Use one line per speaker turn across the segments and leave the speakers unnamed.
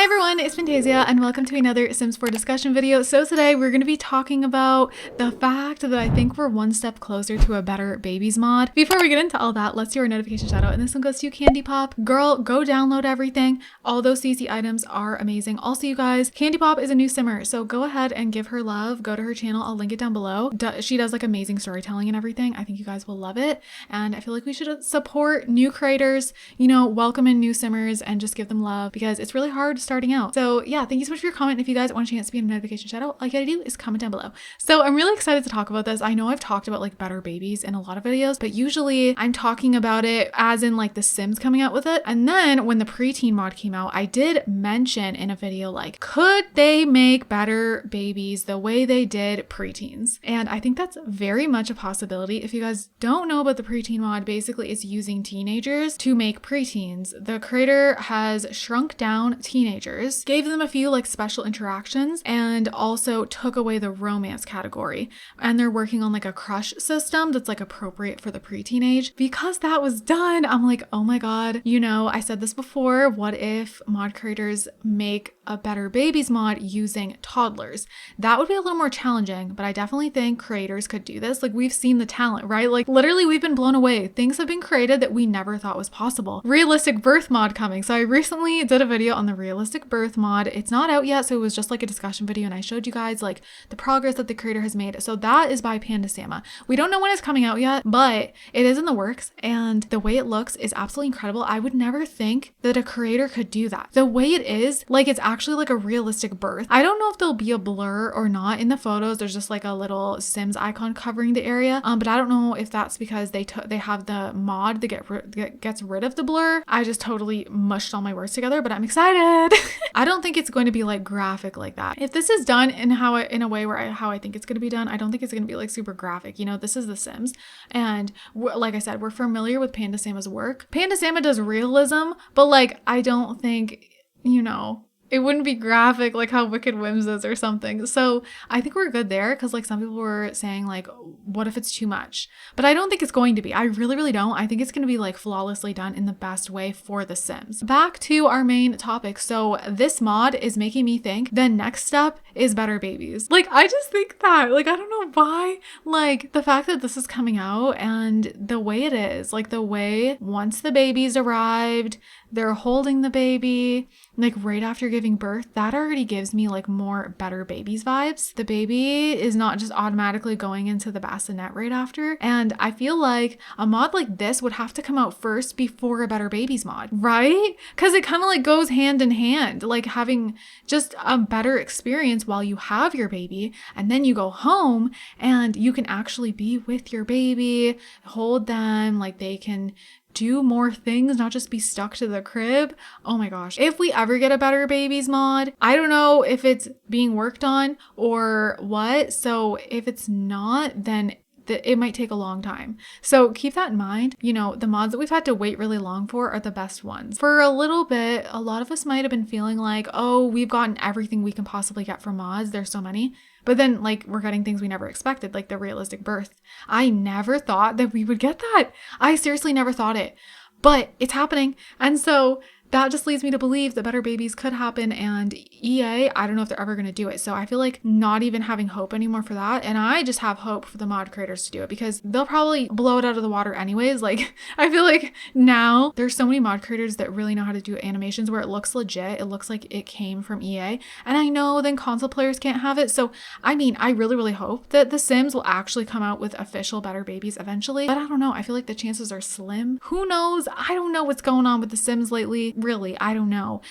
Hey everyone, it's Fantayzia and welcome to another Sims 4 discussion video. So today we're going to be talking about the fact that I think we're one step closer to a better babies mod. Before we get into all that, let's do our notification shout out, and this one goes to you, Candy Pop. Girl, go download everything. All those CC items are amazing. Also, you guys, Candy Pop is a new simmer, so go ahead and give her love. Go to her channel, I'll link it down below. She does like amazing storytelling and everything. I think you guys will love it, and I feel like we should support new creators, you know, welcome in new simmers and just give them love because it's really hard starting out. So yeah, thank you so much for your comment. If you guys want a chance to be in a notification shout out, all you gotta do is comment down below. So I'm really excited to talk about this. I know I've talked about like better babies in a lot of videos, but usually I'm talking about it as in like the Sims coming out with it. And then when the preteen mod came out, I did mention in a video like, could they make better babies the way they did preteens? And I think that's very much a possibility. If you guys don't know about the preteen mod, basically it's using teenagers to make preteens. The creator has shrunk down teenagers, gave them a few like special interactions, and also took away the romance category. And they're working on like a crush system that's like appropriate for the preteen age. Because that was done, I'm like, oh my god, you know, I said this before, what if mod creators make a better babies mod using toddlers? That would be a little more challenging, but I definitely think creators could do this. Like, we've seen the talent, right? Like, literally we've been blown away. Things have been created that we never thought was possible. Realistic birth mod coming. So I recently did a video on the realistic birth mod. It's not out yet, so it was just like a discussion video, and I showed you guys like the progress that the creator has made. So that is by fantayzia. We don't know when it's coming out yet, but it is in the works, and the way it looks is absolutely incredible. I would never think that a creator could do that. The way it is, like, it's actually like a realistic birth. I don't know if there'll be a blur or not in the photos. There's just like a little Sims icon covering the area, but I don't know if that's because they have the mod that gets rid of the blur. I just totally mushed all my words together, but I'm excited. I don't think it's going to be like graphic like that. If this is done in a way where how I think it's going to be done, I don't think it's going to be like super graphic. You know, this is The Sims, and like I said, we're familiar with fantayzia's work. Fantayzia does realism, but like I don't think, you know, it wouldn't be graphic like how Wicked Whims is or something. So I think we're good there, because like some people were saying like, what if it's too much? But I don't think it's going to be. I really, really don't. I think it's going to be like flawlessly done in the best way for The Sims. Back to our main topic. So this mod is making me think the next step is better babies. Like, I just think that, like, I don't know why, like the fact that this is coming out and the way it is, like the way once the baby's arrived, they're holding the baby, like right after giving birth, that already gives me like more better babies vibes. The baby is not just automatically going into the bassinet right after. And I feel like a mod like this would have to come out first before a better babies mod, right? Because it kind of like goes hand in hand, like having just a better experience while you have your baby, and then you go home and you can actually be with your baby, hold them, like they can do more things, not just be stuck to the crib. Oh my gosh. If we ever get a better babies mod, I don't know if it's being worked on or what. So if it's not, then it might take a long time. So keep that in mind. You know, the mods that we've had to wait really long for are the best ones. For a little bit, a lot of us might have been feeling like, oh, we've gotten everything we can possibly get from mods. There's so many. But then like we're getting things we never expected, like the realistic birth. I never thought that we would get that. I seriously never thought it, but it's happening. And so that just leads me to believe that better babies could happen, and EA, I don't know if they're ever going to do it. So I feel like not even having hope anymore for that. And I just have hope for the mod creators to do it, because they'll probably blow it out of the water anyways. Like, I feel like now there's so many mod creators that really know how to do animations where it looks legit. It looks like it came from EA. And I know then console players can't have it. So, I mean, I really, really hope that The Sims will actually come out with official better babies eventually. But I don't know. I feel like the chances are slim. Who knows? I don't know what's going on with The Sims lately. Really, I don't know.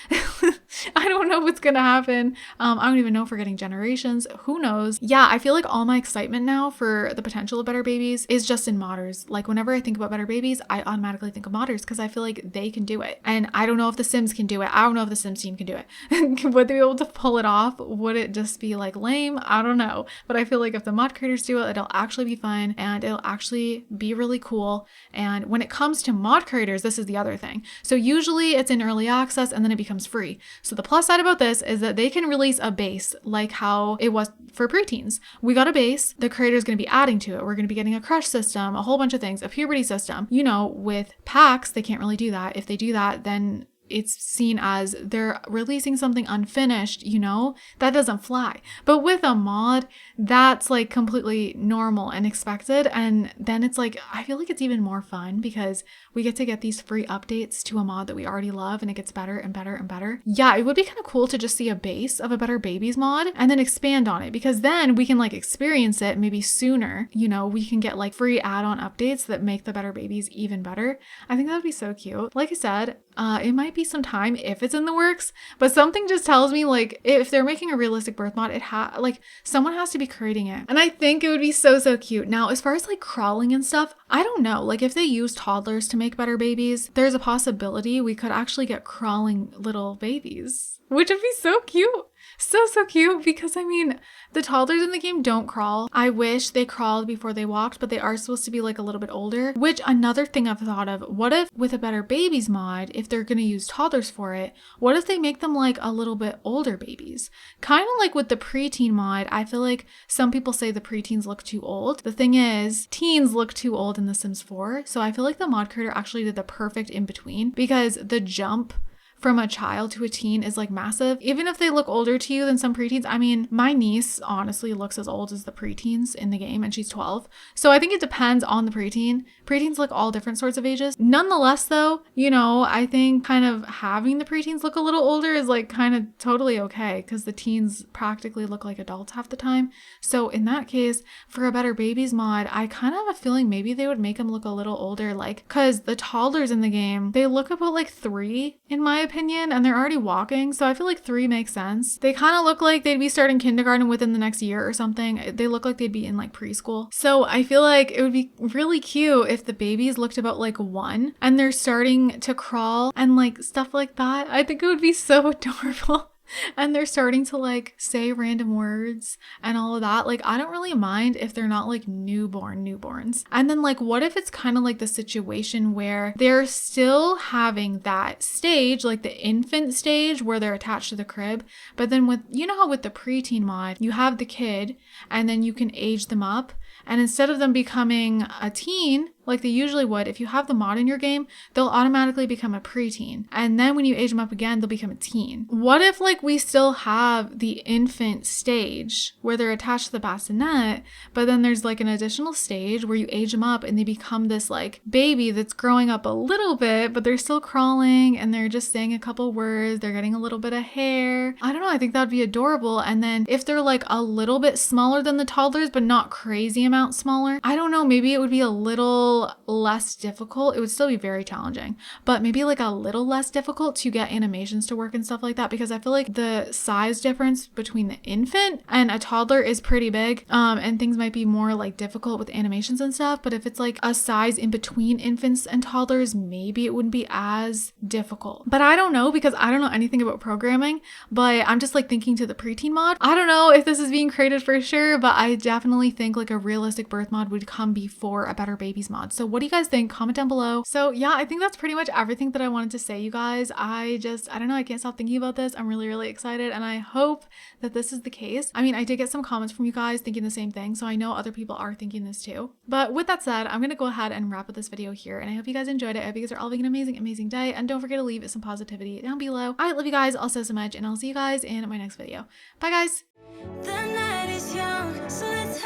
I don't know what's gonna happen. I don't even know if we're getting generations. Who knows? Yeah, I feel like all my excitement now for the potential of better babies is just in modders. Like, whenever I think about better babies, I automatically think of modders because I feel like they can do it. And I don't know if The Sims can do it. I don't know if the Sims team can do it. Would they be able to pull it off? Would it just be like lame? I don't know. But I feel like if the mod creators do it, it'll actually be fun and it'll actually be really cool. And when it comes to mod creators, this is the other thing. So usually it's in early access and then it becomes free. So the plus side about this is that they can release a base like how it was for preteens. We got a base, the creator is going to be adding to it. We're going to be getting a crush system, a whole bunch of things, a puberty system. You know, with packs, they can't really do that. If they do that, then it's seen as they're releasing something unfinished, you know, that doesn't fly. But with a mod, that's like completely normal and expected. And then it's like, I feel like it's even more fun because we get to get these free updates to a mod that we already love and it gets better and better and better. Yeah, it would be kind of cool to just see a base of a Better Babies mod and then expand on it, because then we can like experience it maybe sooner. You know, we can get like free add-on updates that make the Better Babies even better. I think that would be so cute. Like I said, it might be some time if it's in the works, but something just tells me like if they're making a realistic birth mod, like someone has to be creating it. And I think it would be so, so cute. Now, as far as like crawling and stuff, I don't know. Like if they use toddlers to make Better Babies, there's a possibility we could actually get crawling little babies, which would be so cute. So, so cute, because I mean, the toddlers in the game don't crawl. I wish they crawled before they walked, but they are supposed to be like a little bit older, which another thing I've thought of, what if with a Better Babies mod, if they're going to use toddlers for it, what if they make them like a little bit older babies? Kind of like with the preteen mod, I feel like some people say the preteens look too old. The thing is, teens look too old in The Sims 4. So I feel like the mod creator actually did the perfect in between, because the jump from a child to a teen is like massive. Even if they look older to you than some preteens. I mean, my niece honestly looks as old as the preteens in the game and she's 12. So I think it depends on the preteen. Preteens look all different sorts of ages. Nonetheless though, you know, I think kind of having the preteens look a little older is like kind of totally okay, because the teens practically look like adults half the time. So in that case, for a Better Babies mod, I kind of have a feeling maybe they would make them look a little older, like, because the toddlers in the game, they look about like 3 in my opinion, and they're already walking, so I feel like 3 makes sense. They kind of look like they'd be starting kindergarten within the next year or something. They look like they'd be in like preschool. So I feel like it would be really cute if the babies looked about like 1 and they're starting to crawl and like stuff like that. I think it would be so adorable. And they're starting to like say random words and all of that. Like, I don't really mind if they're not like newborns. And then like, what if it's kind of like the situation where they're still having that stage, like the infant stage where they're attached to the crib. But then with, you know how with the preteen mod, you have the kid and then you can age them up. And instead of them becoming a teen, like they usually would, if you have the mod in your game, they'll automatically become a preteen. And then when you age them up again, they'll become a teen. What if like we still have the infant stage where they're attached to the bassinet, but then there's like an additional stage where you age them up and they become this like baby that's growing up a little bit, but they're still crawling and they're just saying a couple words. They're getting a little bit of hair. I don't know. I think that'd be adorable. And then if they're like a little bit smaller than the toddlers, but not crazy amount smaller, I don't know. Maybe it would be a little less difficult. It would still be very challenging, but maybe like a little less difficult to get animations to work and stuff like that, because I feel like the size difference between the infant and a toddler is pretty big, and things might be more like difficult with animations and stuff. But if it's like a size in between infants and toddlers, maybe it wouldn't be as difficult. But I don't know, because I don't know anything about programming, but I'm just like thinking to the preteen mod. I don't know if this is being created for sure, but I definitely think like a realistic birth mod would come before a Better Babies mod. So what do you guys think? Comment down below. So yeah, I think that's pretty much everything that I wanted to say, you guys. I don't know. I can't stop thinking about this. I'm really, really excited. And I hope that this is the case. I mean, I did get some comments from you guys thinking the same thing. So I know other people are thinking this too. But with that said, I'm going to go ahead and wrap up this video here. And I hope you guys enjoyed it. I hope you guys are all having an amazing, amazing day. And don't forget to leave some positivity down below. I love you guys all so, so much. And I'll see you guys in my next video. Bye guys. The night is young, so let's